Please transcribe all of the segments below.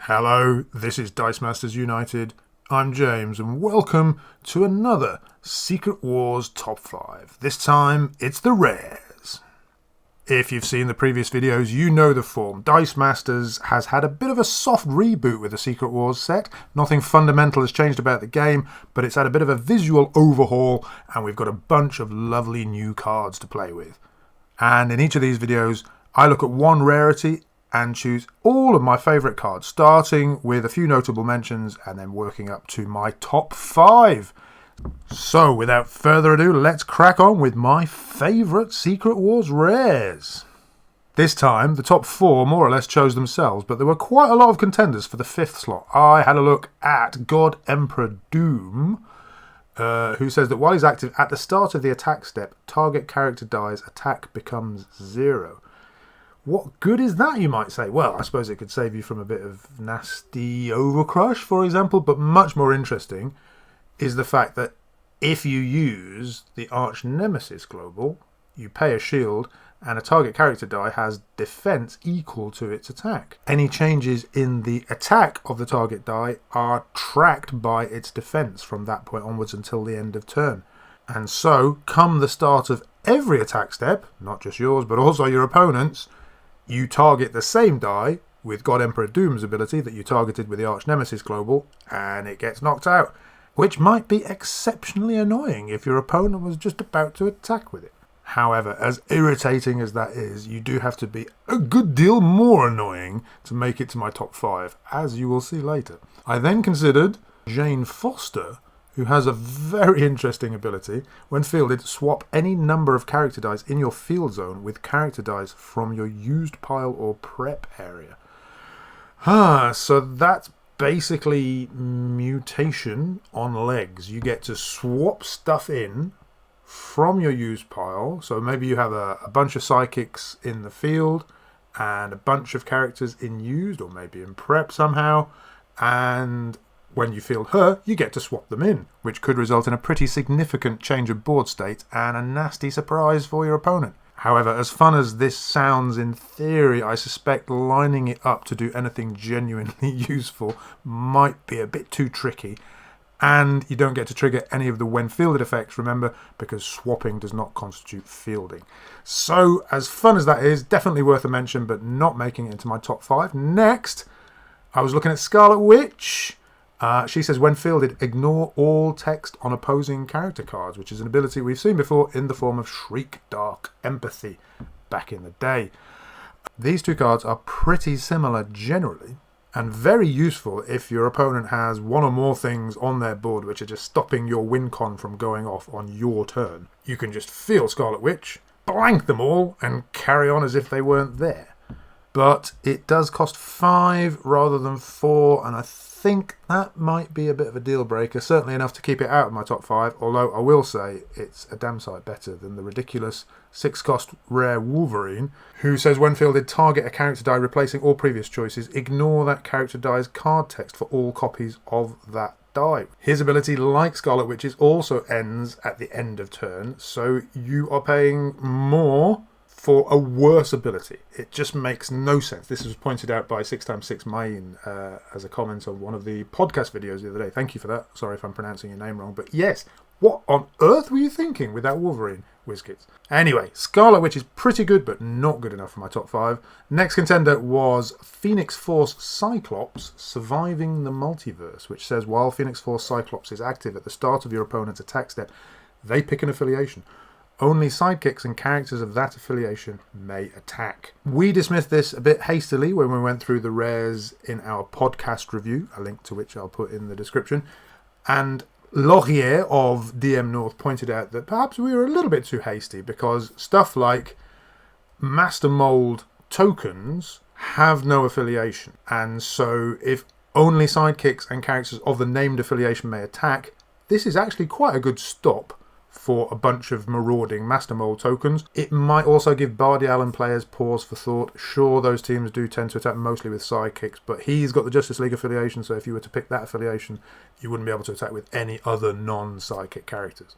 Hello, this is Dice Masters United. I'm James, and welcome to another Secret Wars Top 5. This time, it's the rares. If you've seen the previous videos, you know the form. Dice Masters has had a bit of a soft reboot with the Secret Wars set. Nothing fundamental has changed about the game, but it's had a bit of a visual overhaul, and we've got a bunch of lovely new cards to play with. And in each of these videos, I look at one rarity and choose all of my favourite cards, starting with a few notable mentions and then working up to my top 5. So, without further ado, let's crack on with my favourite Secret Wars rares. This time, the top 4 more or less chose themselves, but there were quite a lot of contenders for the 5th slot. I had a look at God Emperor Doom, who says that while he's active at the start of the attack step, target character dies, attack becomes 0. What good is that, you might say? Well, I suppose it could save you from a bit of nasty overcrush, for example, but much more interesting is the fact that if you use the Arch Nemesis Global, you pay a shield, and a target character die has defense equal to its attack. Any changes in the attack of the target die are tracked by its defense from that point onwards until the end of turn. And so, come the start of every attack step, not just yours, but also your opponent's, you target the same die with God Emperor Doom's ability that you targeted with the Arch Nemesis Global, and it gets knocked out, which might be exceptionally annoying if your opponent was just about to attack with it. However, as irritating as that is, you do have to be a good deal more annoying to make it to my top 5, as you will see later. I then considered Jane Foster, who has a very interesting ability. When fielded, swap any number of character dice in your field zone with character dice from your used pile or prep area. So that's basically mutation on legs. You get to swap stuff in from your used pile. So maybe you have a bunch of psychics in the field and a bunch of characters in used, or maybe in prep somehow, and when you field her, you get to swap them in, which could result in a pretty significant change of board state and a nasty surprise for your opponent. However, as fun as this sounds in theory, I suspect lining it up to do anything genuinely useful might be a bit too tricky. And you don't get to trigger any of the when fielded effects, remember, because swapping does not constitute fielding. So, as fun as that is, definitely worth a mention, but not making it into my top 5. Next, I was looking at Scarlet Witch. She says, when fielded, ignore all text on opposing character cards, which is an ability we've seen before in the form of Shriek Dark Empathy back in the day. These two cards are pretty similar generally, and very useful if your opponent has one or more things on their board which are just stopping your win con from going off on your turn. You can just field Scarlet Witch, blank them all, and carry on as if they weren't there. But it does cost 5 rather than 4, and I think that might be a bit of a deal breaker, certainly enough to keep it out of my top 5, although I will say it's a damn sight better than the ridiculous 6-cost rare Wolverine, who says when fielded, target a character die replacing all previous choices, ignore that character die's card text for all copies of that die. His ability, like Scarlet Witch's, also ends at the end of turn, so you are paying more for a worse ability. It just makes no sense. This was pointed out by 6x6 Main as a comment on one of the podcast videos the other day. Thank you for that. Sorry if I'm pronouncing your name wrong. But yes, what on earth were you thinking with that Wolverine, WizKids? Anyway, Scarlet Witch is pretty good, but not good enough for my top 5. Next contender was Phoenix Force Cyclops Surviving the Multiverse, which says while Phoenix Force Cyclops is active at the start of your opponent's attack step, they pick an affiliation. Only sidekicks and characters of that affiliation may attack. We dismissed this a bit hastily when we went through the rares in our podcast review, a link to which I'll put in the description. And Laurier of DM North pointed out that perhaps we were a little bit too hasty because stuff like Master Mold tokens have no affiliation. And so if only sidekicks and characters of the named affiliation may attack, this is actually quite a good stop for a bunch of marauding Master Mold tokens. It might also give Bardi Allen players pause for thought. Sure, those teams do tend to attack mostly with sidekicks, but he's got the Justice League affiliation, so if you were to pick that affiliation, you wouldn't be able to attack with any other non-sidekick characters.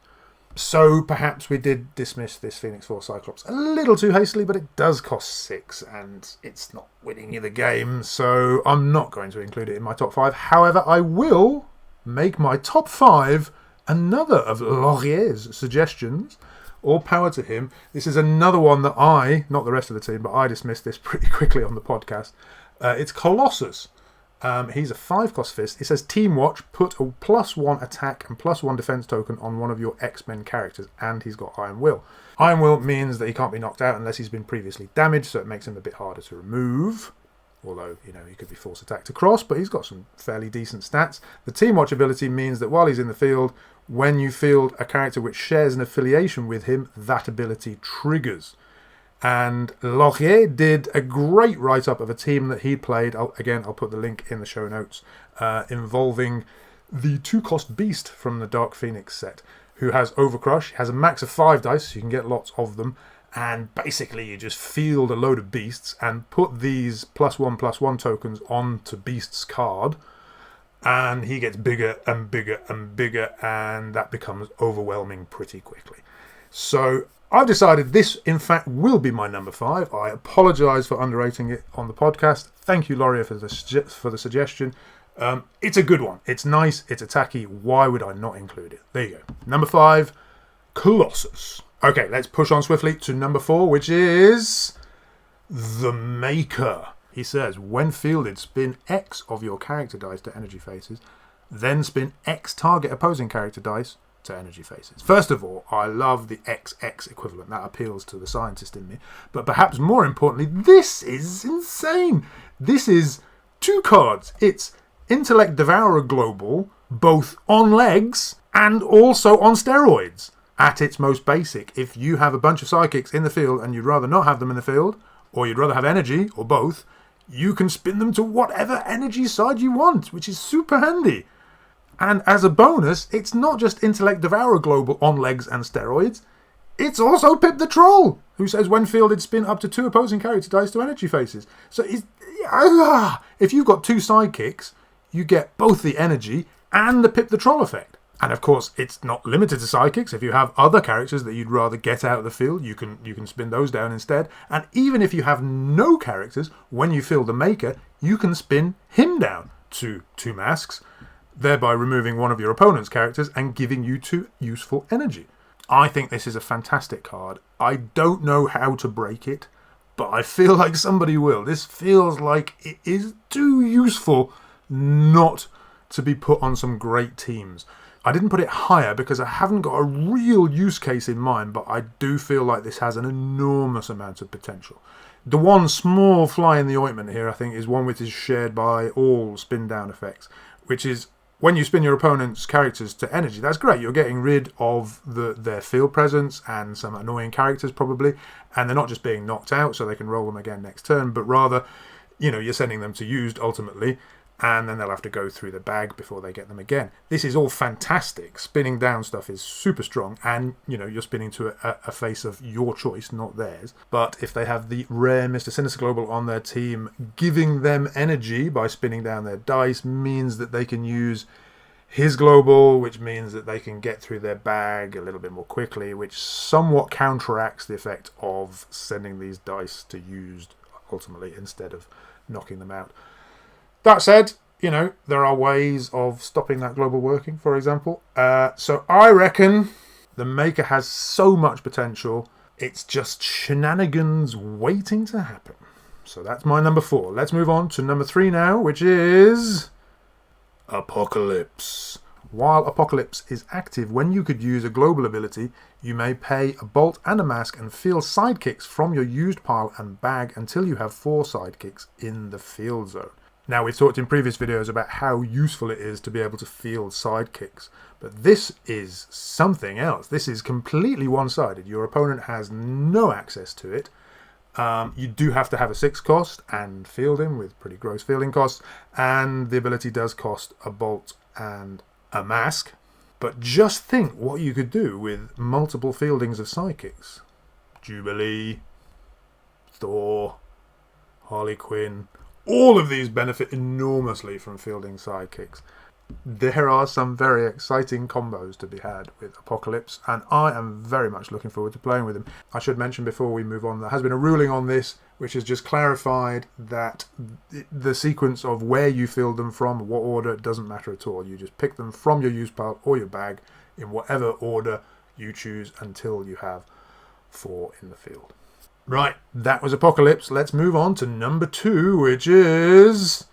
So perhaps we did dismiss this Phoenix Force Cyclops a little too hastily, but it does cost 6 and it's not winning you the game, so I'm not going to include it in my top 5. However, I will make my top 5 another of Laurier's suggestions. All power to him. This is another one that I, not the rest of the team, but I dismissed this pretty quickly on the podcast. It's Colossus. He's a 5-cost fist. It says Team Watch, put a +1 attack and +1 defense token on one of your X-Men characters, and he's got Iron Will. Iron Will means that he can't be knocked out unless he's been previously damaged, so it makes him a bit harder to remove. Although, he could be force attacked across, but he's got some fairly decent stats. The Team Watch ability means that while he's in the field, when you field a character which shares an affiliation with him, that ability triggers. And Laurier did a great write-up of a team that he played. I'll put the link in the show notes, involving the 2-cost Beast from the Dark Phoenix set, who has Overcrush, has a max of 5 dice, so you can get lots of them, and basically you just field a load of beasts and put these +1/+1 tokens onto Beast's card, and he gets bigger and bigger and bigger, and that becomes overwhelming pretty quickly. So I've decided this, in fact, will be my number 5. I apologise for underrating it on the podcast. Thank you, Laurier, for the suggestion. It's a good one. It's nice. It's attacky. Why would I not include it? There you go. Number 5, Colossus. Okay, let's push on swiftly to number 4, which is the Maker. He says, when fielded, spin X of your character dice to energy faces, then spin X target opposing character dice to energy faces. First of all, I love the XX equivalent. That appeals to the scientist in me. But perhaps more importantly, this is insane. This is 2 cards. It's Intellect Devourer Global, both on legs and also on steroids. At its most basic, if you have a bunch of sidekicks in the field and you'd rather not have them in the field, or you'd rather have energy, or both, you can spin them to whatever energy side you want, which is super handy. And as a bonus, it's not just Intellect Devourer Global on legs and steroids, it's also Pip the Troll, who says when fielded, spin up to 2 opposing character dice to energy faces. So if you've got 2 sidekicks, you get both the energy and the Pip the Troll effect. And of course, it's not limited to sidekicks. If you have other characters that you'd rather get out of the field, you can spin those down instead. And even if you have no characters, when you field the Maker, you can spin him down to 2 masks, thereby removing one of your opponent's characters and giving you 2 useful energy. I think this is a fantastic card. I don't know how to break it, but I feel like somebody will. This feels like it is too useful not to be put on some great teams. I didn't put it higher because I haven't got a real use case in mind, but I do feel like this has an enormous amount of potential. The one small fly in the ointment here, I think, is one which is shared by all spin down effects, which is when you spin your opponent's characters to energy. That's great. You're getting rid of their field presence and some annoying characters probably, and they're not just being knocked out so they can roll them again next turn, but rather, you're sending them to used ultimately, and then they'll have to go through the bag before they get them again. This is all fantastic. Spinning down stuff is super strong, and you're spinning to a face of your choice, not theirs. But if they have the rare Mr. Sinister Global on their team, giving them energy by spinning down their dice means that they can use his global, which means that they can get through their bag a little bit more quickly, which somewhat counteracts the effect of sending these dice to used ultimately instead of knocking them out. That said, there are ways of stopping that global working, for example. So I reckon the Maker has so much potential, it's just shenanigans waiting to happen. So that's my number 4. Let's move on to number 3 now, which is Apocalypse. While Apocalypse is active, when you could use a global ability, you may pay a bolt and a mask and field sidekicks from your used pile and bag until you have 4 sidekicks in the field zone. Now, we've talked in previous videos about how useful it is to be able to field sidekicks, but this is something else. This is completely one-sided. Your opponent has no access to it. You do have to have a 6 cost and field him with pretty gross fielding costs, and the ability does cost a bolt and a mask. But just think what you could do with multiple fieldings of sidekicks. Jubilee, Thor, Harley Quinn. All of these benefit enormously from fielding sidekicks. There are some very exciting combos to be had with Apocalypse, and I am very much looking forward to playing with him. I should mention before we move on, there has been a ruling on this which has just clarified that the sequence of where you field them from, what order, doesn't matter at all. You just pick them from your use pile or your bag in whatever order you choose until you have 4 in the field. Right, that was Apocalypse. Let's move on to number 2, which is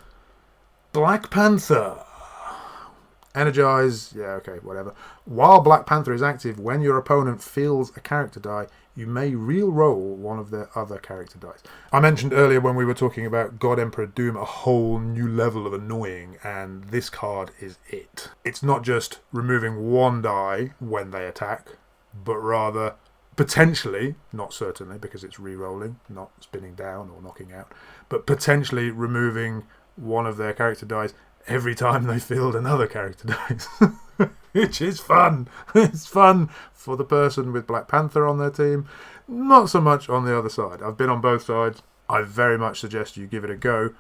Black Panther. Energize, yeah, okay, whatever. While Black Panther is active, when your opponent fields a character die, you may re-roll one of their other character dice. I mentioned earlier when we were talking about God Emperor Doom a whole new level of annoying, and this card is it. It's not just removing 1 die when they attack, but rather potentially, not certainly because it's re-rolling, not spinning down or knocking out, but potentially removing one of their character dice every time they field another character dice. Which is fun. It's fun for the person with Black Panther on their team, not so much on the other side. I've been on both sides. I very much suggest you give it a go.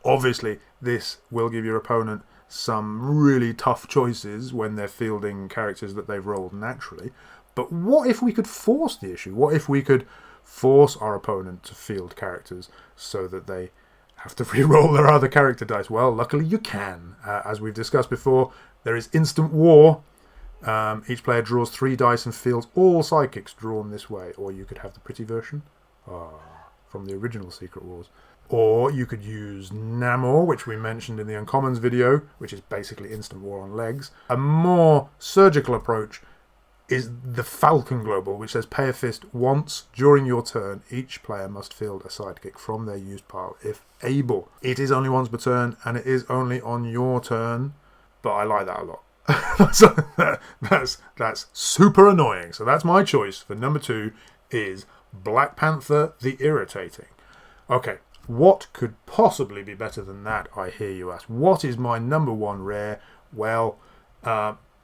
Obviously, this will give your opponent some really tough choices when they're fielding characters that they've rolled naturally. But what if we could force the issue? What if we could force our opponent to field characters so that they have to re-roll their other character dice? Well, luckily you can. As we've discussed before, there is Instant War. Each player draws 3 dice and fields all psychics drawn this way. Or you could have the pretty version from the original Secret Wars. Or you could use Namor, which we mentioned in the Uncommons video, which is basically Instant War on legs. A more surgical approach is the Falcon Global, which says pay a fist once during your turn. Each player must field a sidekick from their used pile if able. It is only once per turn, and it is only on your turn, but I like that a lot. That's super annoying. So that's my choice for number 2 is Black Panther the Irritating. Okay, what could possibly be better than that, I hear you ask. What is my number 1 rare? Well,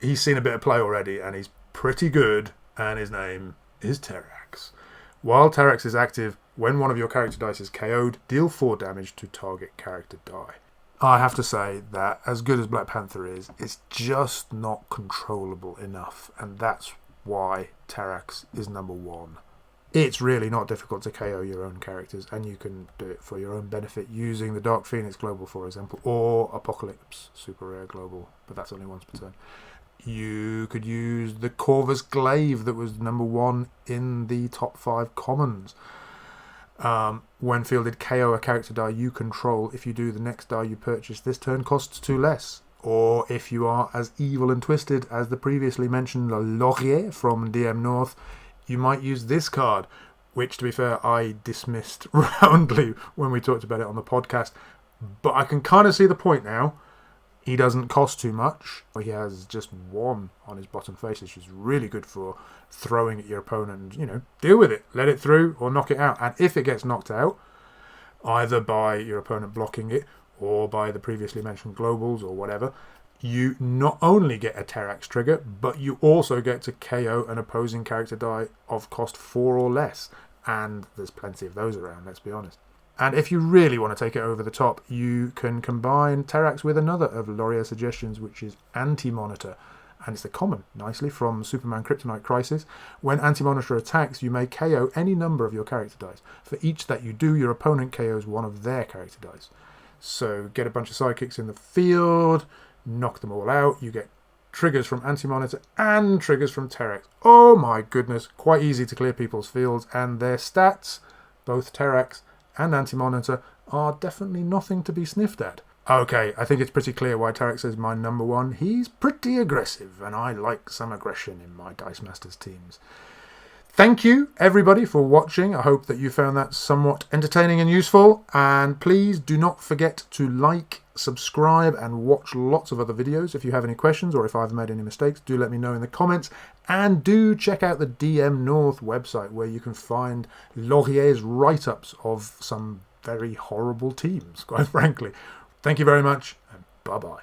he's seen a bit of play already, and he's pretty good, and his name is Terrax. While Terrax is active, when one of your character dice is KO'd, deal 4 damage to target character die. I have to say that as good as Black Panther is, it's just not controllable enough, and that's why Terrax is number 1. It's really not difficult to KO your own characters, and you can do it for your own benefit using the Dark Phoenix Global, for example, or Apocalypse Super Rare Global, but that's only once per turn. You could use the Corvus Glaive that was number 1 in the top 5 commons. When fielded, KO a character die you control. If you do, the next die you purchase this turn costs 2 less. Or if you are as evil and twisted as the previously mentioned Laurier from DM North, you might use this card, which, to be fair, I dismissed roundly when we talked about it on the podcast. But I can kind of see the point now. He doesn't cost too much. He has just 1 on his bottom face, which is really good for throwing at your opponent and, deal with it. Let it through or knock it out. And if it gets knocked out, either by your opponent blocking it or by the previously mentioned globals or whatever, you not only get a Terrax trigger, but you also get to KO an opposing character die of cost 4 or less. And there's plenty of those around, let's be honest. And if you really want to take it over the top, you can combine Terrax with another of Laurier's suggestions, which is Anti-Monitor. And it's a common, nicely, from Superman Kryptonite Crisis. When Anti-Monitor attacks, you may KO any number of your character dice. For each that you do, your opponent KOs one of their character dice. So get a bunch of sidekicks in the field, knock them all out. You get triggers from Anti-Monitor and triggers from Terrax. Oh my goodness, quite easy to clear people's fields. And their stats, both Terrax and Anti-Monitor, are definitely nothing to be sniffed at. Okay, I think it's pretty clear why Terrax is my number 1. He's pretty aggressive, and I like some aggression in my Dice Masters teams. Thank you, everybody, for watching. I hope that you found that somewhat entertaining and useful. And please do not forget to like, subscribe, and watch lots of other videos. If you have any questions or if I've made any mistakes, do let me know in the comments. And do check out the DM North website, where you can find Laurier's write-ups of some very horrible teams, quite frankly. Thank you very much, and bye-bye.